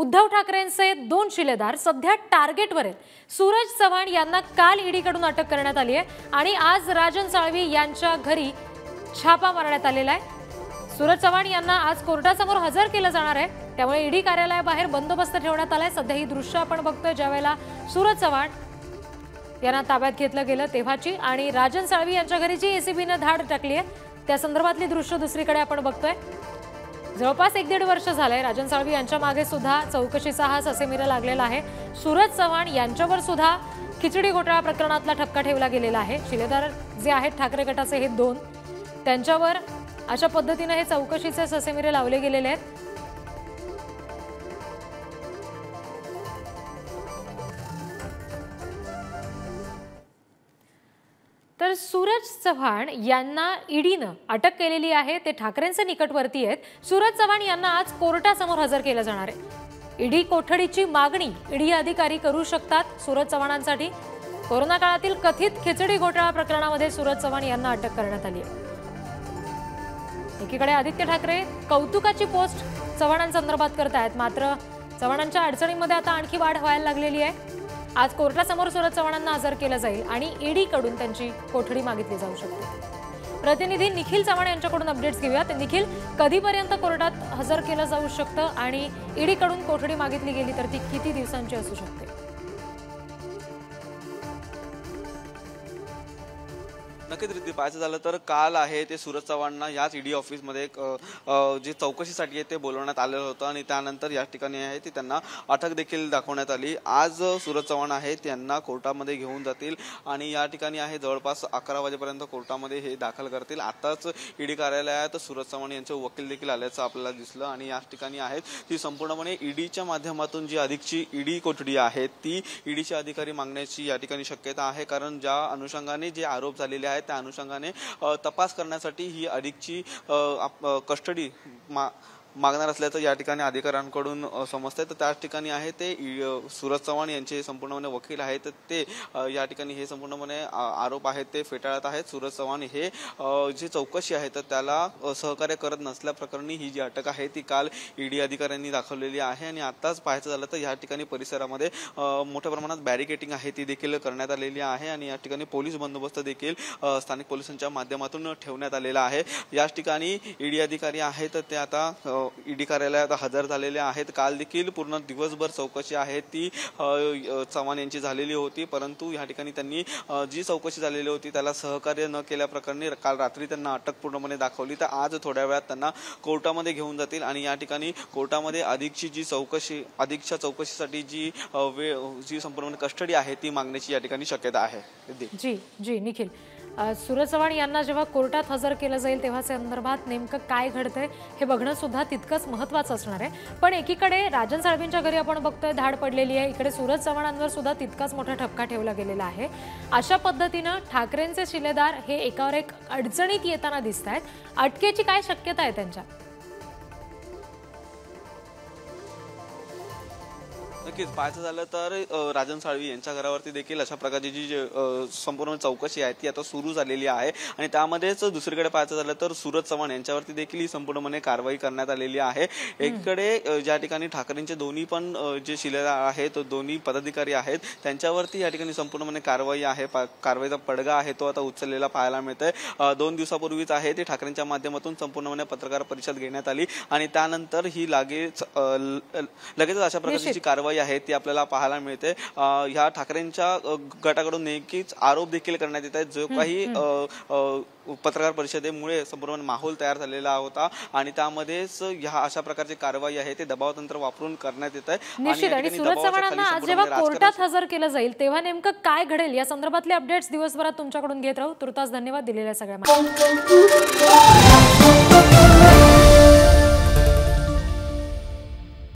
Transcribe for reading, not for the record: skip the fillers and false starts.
उद्धव ठाकरेंचे 2 शिलेदार सध्या टार्गेटवर आहेत। सूरज चव्हाण यांना काल ईडीकडून अटक करण्यात आली आहे आणि आज राजन साळवी यांच्या घरी छापा मारण्यात आलेला आहे। सूरज चव्हाण यांना आज कोर्टासमोर हजर केलं जाणार आहे, त्यामुळे ईडी कार्यालयाबाहेर बंदोबस्त ठेवण्यात आलाय। सध्या ही दृश्य आपण बघतोय ज्यावेळेला सूरज चव्हाण यांना ताब्यात घेतलं गेलं तेव्हाची आणि राजन साळवी यांच्या घरी जी एसीबीने धाड टाकली आहे त्या संदर्भातली दृश्य दुसरीकडे आपण बघतोय। जवळपास 1.5 वर्ष झालंय राजन साळवी यांच्या मागे सुद्धा चौकशीचा हा ससेमिरा लागलेला आहे। सूरज चव्हाण यांच्यावर सुद्धा खिचडी घोटाळा प्रकरणातला ठपका ठेवला गेलेला आहे। शिलेदार जे आहेत ठाकरे गटाचे हे 2 त्यांच्यावर अशा पद्धतीने हे चौकशीचे ससेमिरे लावले गेलेले आहेत। तर सूरज चव्हाण यांना ईडीनं अटक केलेली आहे, ते ठाकरेंचे निकटवर्ती आहेत। सूरज चव्हाण यांना आज कोर्टासमोर हजर केलं जाणार आहे। ईडी कोठडीची मागणी ईडी अधिकारी करू शकतात सूरज चव्हाणांसाठी। कोरोना काळातील कथित खिचडी घोटाळा प्रकरणामध्ये सूरज चव्हाण यांना अटक करण्यात आली आहे। एकीकडे आदित्य ठाकरे कौतुकाची पोस्ट चव्हाणांसंदर्भात करतायत, मात्र चव्हाणांच्या अडचणींमध्ये आता आणखी वाढ व्हायला लागलेली आहे। आज कोर्टासमोर सूरज चव्हाणांना हजर केलं जाईल आणि ईडी कडून त्यांची कोठडी मागितली जाऊ शकते। प्रतिनिधी निखिल चव्हाण यांच्याकडून अपडेट्स घेऊयात। निखिल, कधीपर्यंत कोर्टात हजर केलं जाऊ शकतं आणि ईडी कडून कोठडी मागितली गेली तर ती किती दिवसांची असू शकते? नक्कीच रीती पाहायचं झालं तर काल आहे ते सूरज चव्हाणांना याच ईडी ऑफिसमध्ये जे चौकशीसाठी आहे ते बोलवण्यात आलेलं होतं आणि त्यानंतर या ठिकाणी आहे ती त्यांना अटक देखील दाखवण्यात आली। आज सूरज चव्हाण आहे त्यांना कोर्टामध्ये घेऊन जातील आणि या ठिकाणी आहे जवळपास 11 वाजेपर्यंत कोर्टामध्ये हे दाखल करतील। आताच ईडी कार्यालयात सूरज चव्हाण यांचे वकील देखील आल्याचं आपल्याला दिसलं आणि या ठिकाणी आहेत ती संपूर्णपणे ईडीच्या माध्यमातून जी अधिकची ईडी कोठडी आहे ती ईडीचे अधिकारी मागण्याची या ठिकाणी शक्यता आहे, कारण ज्या अनुषंगाने जे आरोप झालेले आहेत त्या अनुषंगाने तपास करण्यासाठी ही अधिकची कस्टडी मागणार असल्याचं या ठिकाणी अधिकाऱ्यांकडून समजतंय। तर त्याच ठिकाणी आहे ते सूरज चव्हाण यांचे संपूर्णपणे वकील आहेत, ते या ठिकाणी हे संपूर्णपणे आरोप आहेत ते फेटाळत आहेत। सूरज चव्हाण हे जी चौकशी आहे तर त्याला सहकार्य करत नसल्याप्रकरणी ही जी अटक आहे ती काल ईडी अधिकाऱ्यांनी दाखवलेली आहे आणि आताच पाहायचं झालं तर या ठिकाणी परिसरामध्ये मोठ्या प्रमाणात बॅरिकेटिंग आहे ती देखील करण्यात आलेली आहे आणि या ठिकाणी पोलीस बंदोबस्त देखील स्थानिक पोलिसांच्या माध्यमातून ठेवण्यात आलेला आहे। याच ठिकाणी ईडी अधिकारी आहेत ते आता ईडी कार्यालयात हजर झालेले आहेत। काल देखील पूर्ण दिवसभर चौकशी आहे ती चव्हाण यांची झालेली होती, परंतु या ठिकाणी त्यांनी जी चौकशी झालेली होती त्याला सहकार्य न केल्याप्रकरणी काल रात्री त्यांना अटक पूर्णपणे दाखवली। तर आज थोड्या वेळात त्यांना कोर्टामध्ये घेऊन जातील आणि या ठिकाणी कोर्टामध्ये अधिकच्या चौकशीसाठी जी संपूर्ण कस्टडी आहे ती मागण्याची या ठिकाणी शक्यता आहे। जी निखिल, सूरज चव्हाण यांना जेव्हा कोर्टात हजर केलं जाईल तेव्हा संदर्भात नेमकं काय घडतंय हे बघणं सुद्धा तितकंच महत्त्वाचं असणार आहे। पण एकीकडे राजन साळवींच्या घरी आपण बघतोय धाड पडलेली आहे, इकडे सूरज चव्हाणांवर सुद्धा तितकाच मोठा ठपका ठेवला गेलेला आहे। अशा पद्धतीनं ठाकरेंचे शिलेदार हे एकावर एक अडचणीत येताना दिसत आहेत। अटकेची काय शक्यता आहे त्यांच्या? नक्कीच पाहायचं झालं तर राजन साळवी यांच्या घरावरती देखील अशा प्रकारची जी संपूर्ण चौकशी आहे ती आता सुरू झालेली आहे आणि त्यामध्येच दुसरीकडे पाहायचं झालं तर सूरज चव्हाण यांच्यावरती देखील ही संपूर्णपणे कारवाई करण्यात आलेली आहे। एकीकडे ज्या ठिकाणी ठाकरेंचे दोन्ही पण जे शिलेदार आहेत दोन्ही पदाधिकारी आहेत त्यांच्यावरती या ठिकाणी संपूर्णपणे कारवाई आहे, कारवाईचा पडगा आहे तो आता उचललेला पाहायला मिळतोय। 2 दिवसापूर्वीच आहे ते ठाकरेंच्या माध्यमातून संपूर्णपणे पत्रकार परिषद घेण्यात आली आणि त्यानंतर ही लगेचच अशा प्रकारची कारवाई आहे ती आपल्याला पाहायला मिळते। ह्या ठाकरेंच्या गटाकडून नेमकीच आरोप देखील करण्यात येत आहेत, जो काही पत्रकार परिषदेमुळे संपूर्ण माहोल तयार झालेला होता आणि त्यामध्येच ह्या अशा प्रकारची कारवाई आहे ते दबाव तंत्र वापरून करण्यात येत आहे। आणि सूरज चव्हाणांना आज जेव्हा कोर्टात हजर केलं जाईल तेव्हा नेमकं काय घडेल या संदर्भातले अपडेट्स दिवसभरात तुमच्याकडून घेत राहू। तुर्तास धन्यवाद दिलेल्या सगळ्या